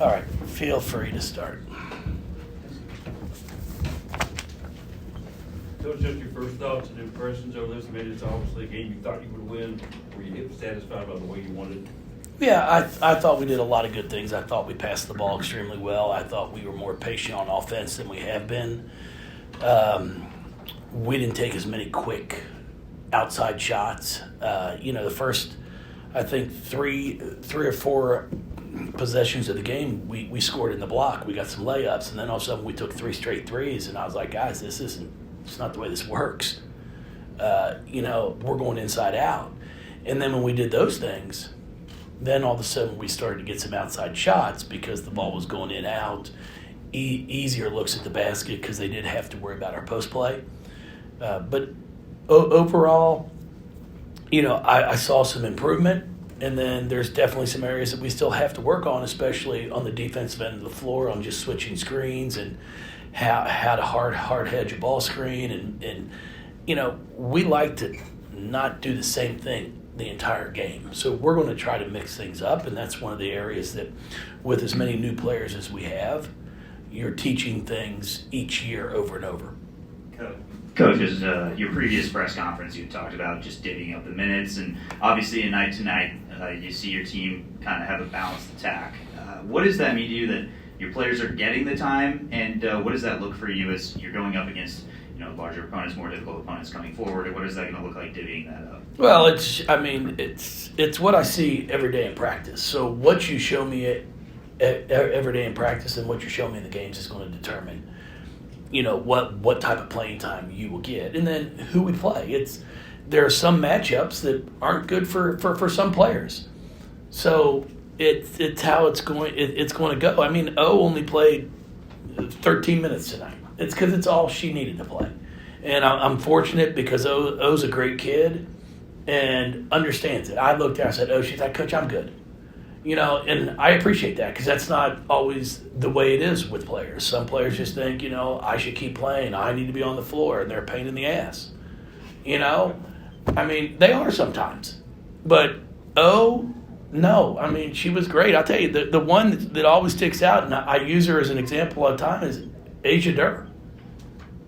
All right, feel free to start. Coach, just your first thoughts and impressions over this. I mean, it's obviously a game you thought you would win. Were you satisfied by the way you wanted? Yeah, I thought we did a lot of good things. I thought we passed the ball extremely well. I thought we were more patient on offense than we have been. We didn't take as many quick outside shots. The first, I think, three or four possessions of the game, we scored in the block. We got some layups, and then all of a sudden we took 3 straight threes, and I was like, guys, it's not the way this works. We're going inside out. And then when we did those things, then all of a sudden we started to get some outside shots because the ball was going in out, easier looks at the basket because they didn't have to worry about our post play. But overall, I saw some improvement, and then there's definitely some areas that we still have to work on, especially on the defensive end of the floor, on just switching screens and how to hard hedge a ball screen. And we like to not do the same thing the entire game. So we're going to try to mix things up, and that's one of the areas that with as many new players as we have, you're teaching things each year over and over. Coach, your previous press conference, you talked about just divvying up the minutes, and obviously night to night, you see your team kind of have a balanced attack. What does that mean to you that your players are getting the time, and what does that look for you as you're going up against larger opponents, more difficult opponents coming forward, and what is that going to look like divvying that up? Well, it's what I see every day in practice. So what you show me every day in practice and what you show me in the games is going to determine what type of playing time you will get, and then who we play. There are some matchups that aren't good for some players. So it's how it's going to go. I mean, O only played 13 minutes tonight. It's because it's all she needed to play. And I'm fortunate because O's a great kid and understands it. I looked at her and said, "Oh," she's like, "Coach, I'm good." And I appreciate that because that's not always the way it is with players. Some players just think, I should keep playing. I need to be on the floor, and they're a pain in the ass. I mean, they are sometimes. But no. I mean, she was great. I'll tell you, the one that always sticks out, and I use her as an example all the time, is Asia Durr.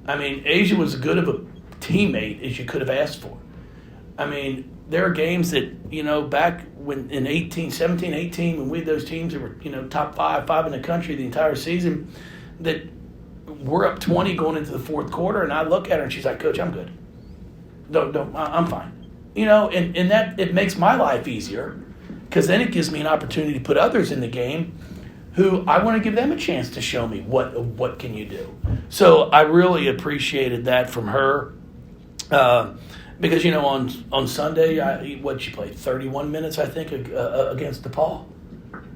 I mean, Asia was as good of a teammate as you could have asked for. I mean, there are games that, back when in 17, 18, when we had those teams that were, top five in the country the entire season, that we're up 20 going into the fourth quarter, and I look at her and she's like, "Coach, I'm good. I'm fine." And that, it makes my life easier because then it gives me an opportunity to put others in the game who I want to give them a chance to show me what can you do. So I really appreciated that from her. Because, on Sunday, she played 31 minutes, I think, against DePaul.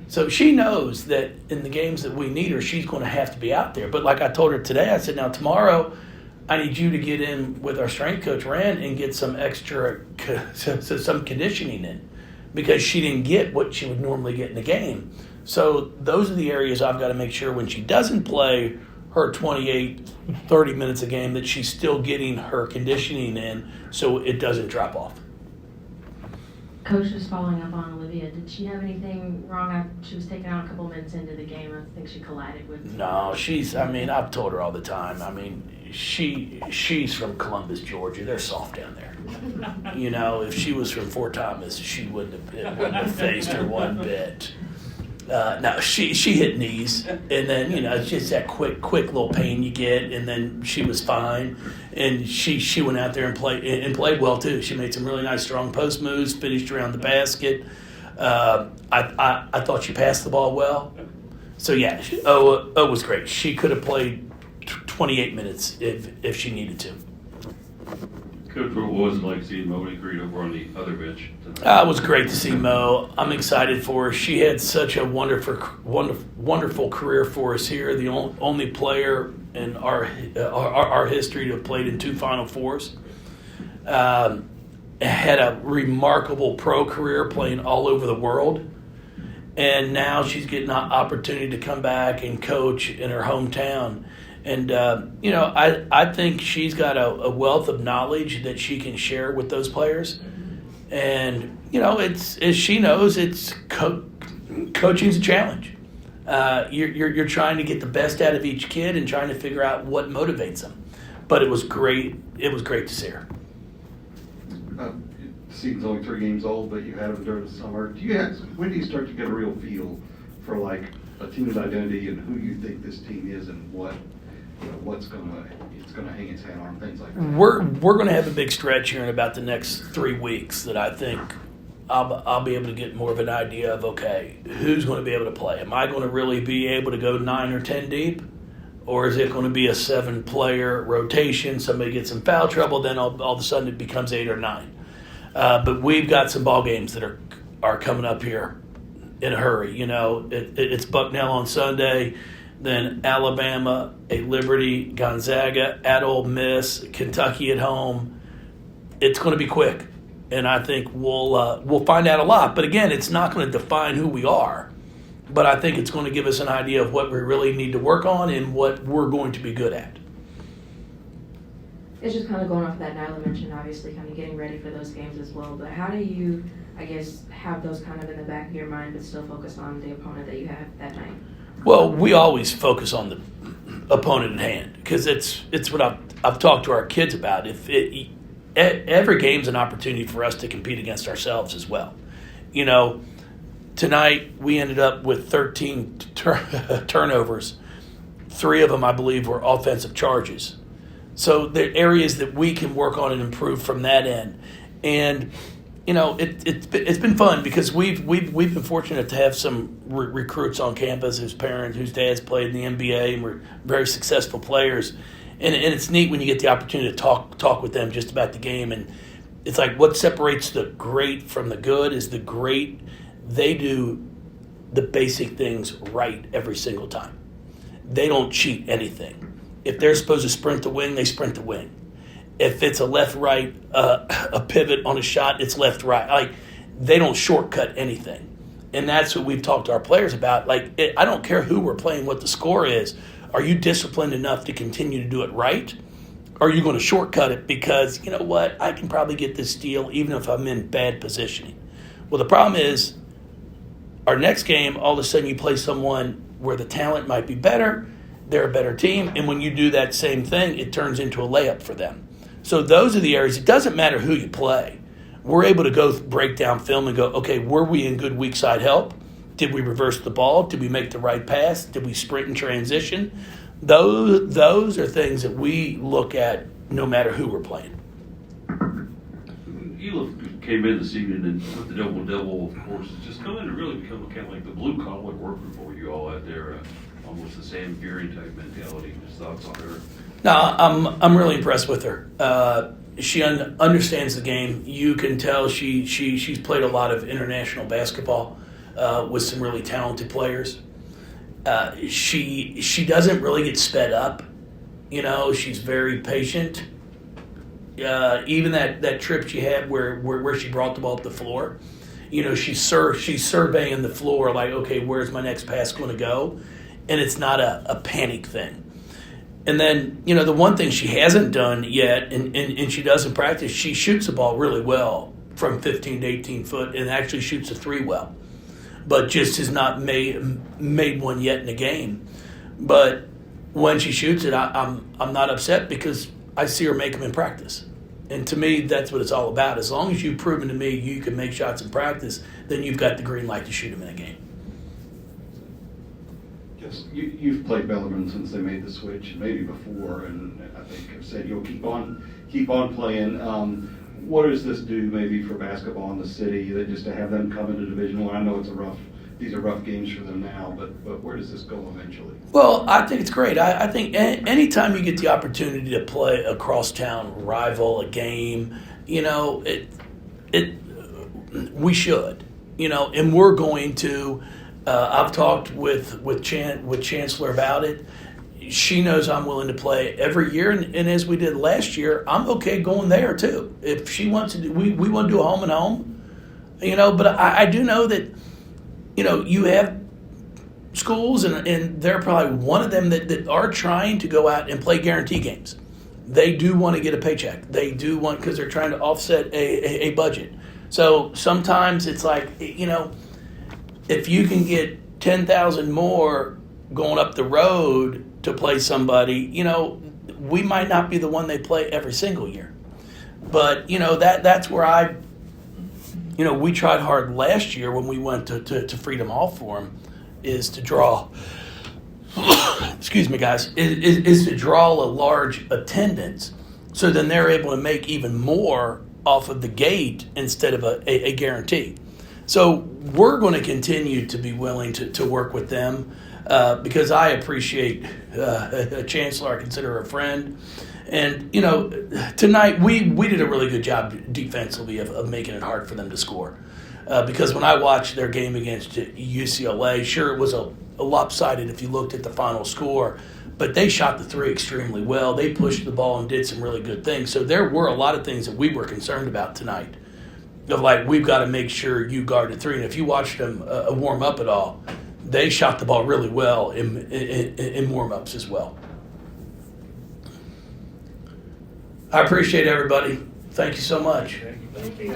So she knows that in the games that we need her, she's going to have to be out there. But like I told her today, I said, now tomorrow, I need you to get in with our strength coach, Rand, and get some extra, some conditioning in. Because she didn't get what she would normally get in the game. So those are the areas I've got to make sure when she doesn't play her 28, 30 minutes a game that she's still getting her conditioning in so it doesn't drop off. Coach, just following up on Olivia, did she have anything wrong? She was taken out a couple minutes into the game. I think she collided with... No, I've told her all the time. I mean, she's from Columbus, Georgia. They're soft down there. If she was from Fort Thomas, she wouldn't have faced her one bit. No, she hit knees, and then it's just that quick little pain you get, and then she was fine, and she went out there and played well too. She made some really nice strong post moves, finished around the basket. I thought she passed the ball well, so yeah, O was great. She could have played 28 minutes if she needed to. Coach, what was it like seeing Mo Creed over on the other bench tonight? It was great to see Mo. I'm excited for her. She had such a wonderful career for us here. The only player in our history to have played in 2 Final Fours. Had a remarkable pro career playing all over the world. And now she's getting an opportunity to come back and coach in her hometown. And, I think she's got a wealth of knowledge that she can share with those players. And, it's as she knows, it's coaching's a challenge. You're trying to get the best out of each kid and trying to figure out what motivates them. But it was great. It was great to see her. The season's only 3 games old, but you had them during the summer. When do you start to get a real feel for like a team's identity and who you think this team is and what's gonna hang its hat on, things like that? We're going to have a big stretch here in about the next 3 weeks that I think I'll be able to get more of an idea of, okay, who's going to be able to play? Am I going to really be able to go 9 or 10 deep? Or is it going to be a 7-player rotation? Somebody gets in foul trouble, then all of a sudden it becomes 8 or 9. But we've got some ball games that are coming up here in a hurry. It's Bucknell on Sunday, then Alabama, a Liberty, Gonzaga, at Ole Miss, Kentucky at home. It's going to be quick, and I think we'll find out a lot. But again, it's not going to define who we are. But I think it's going to give us an idea of what we really need to work on and what we're going to be good at. It's just kind of going off of that Nyla mentioned, obviously kind of getting ready for those games as well. But how do you, I guess, have those kind of in the back of your mind but still focus on the opponent that you have that night? Well, we always focus on the opponent at hand because it's what I've talked to our kids about. Every game's an opportunity for us to compete against ourselves as well. Tonight, we ended up with 13 turnovers. 3 of them, I believe, were offensive charges. So there are areas that we can work on and improve from that end. And, it's been fun because we've been fortunate to have some recruits on campus whose parents, whose dads played in the NBA and were very successful players. And it's neat when you get the opportunity to talk with them just about the game. And it's like what separates the great from the good is the great – they do the basic things right every single time. They don't cheat anything. If they're supposed to sprint the wing, they sprint the wing. If it's a left-right, a pivot on a shot, it's left-right. Like, they don't shortcut anything. And that's what we've talked to our players about. Like, I don't care who we're playing, what the score is. Are you disciplined enough to continue to do it right? Or are you going to shortcut it because, you know what, I can probably get this steal even if I'm in bad positioning? Well, the problem is, our next game, all of a sudden you play someone where the talent might be better, they're a better team, and when you do that same thing, it turns into a layup for them. So those are the areas. It doesn't matter who you play. We're able to go break down film and go, okay, were we in good weak side help? Did we reverse the ball? Did we make the right pass? Did we sprint in transition? Those are things that we look at no matter who we're playing. You came in this evening and with the double-double, of course, it's just coming to really become kind of like the blue-collar worker for you all out there, almost the Sam Fury type mentality. Just thoughts on her? No, I'm really impressed with her. She understands the game. You can tell she's played a lot of international basketball with some really talented players. She doesn't really get sped up. She's very patient. Even that trip she had where she brought the ball up the floor, she's surveying the floor like, okay, where's my next pass going to go? And it's not a panic thing. And then, the one thing she hasn't done yet, and she does in practice, she shoots the ball really well from 15 to 18 foot and actually shoots a 3 well, but just has not made one yet in a game. But when she shoots it, I'm not upset because I see her make them in practice. And to me, that's what it's all about. As long as you've proven to me you can make shots in practice, then you've got the green light to shoot them in a game. Yes, you've played Bellarmine since they made the switch, maybe before, and I think have said you'll keep on playing. What does this do maybe for basketball in the city, that just to have them come into Division I? I know these are rough games for them now, but where does this go eventually? Well, I think it's great. I think anytime you get the opportunity to play a crosstown rival, a game, we should, and we're going to. I've talked with Chancellor about it. She knows I'm willing to play every year, and as we did last year, I'm okay going there too. If she wants to do, we want to do a home and home, But I do know that, you have schools, and they're probably one of them that are trying to go out and play guarantee games. They do want to get a paycheck. They do want, because they're trying to offset a budget. So sometimes it's like, if you can get 10,000 more going up the road to play somebody, we might not be the one they play every single year. But, that's where we tried hard last year when we went to Freedom Hall for them, is to draw, excuse me, guys, is to draw a large attendance, so then they're able to make even more off of the gate instead of a guarantee. So we're going to continue to be willing to work with them because I appreciate a chancellor I consider a friend. And, tonight we did a really good job defensively of making it hard for them to score. Because when I watched their game against UCLA, sure, it was a lopsided if you looked at the final score, but they shot the three extremely well. They pushed the ball and did some really good things. So there were a lot of things that we were concerned about tonight. Of we've got to make sure you guard the three. And if you watched them warm up at all, they shot the ball really well in warm ups as well. I appreciate everybody. Thank you so much. Thank you.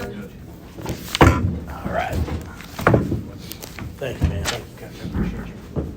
All right. Thank you, man. Thank you, Coach. I appreciate you.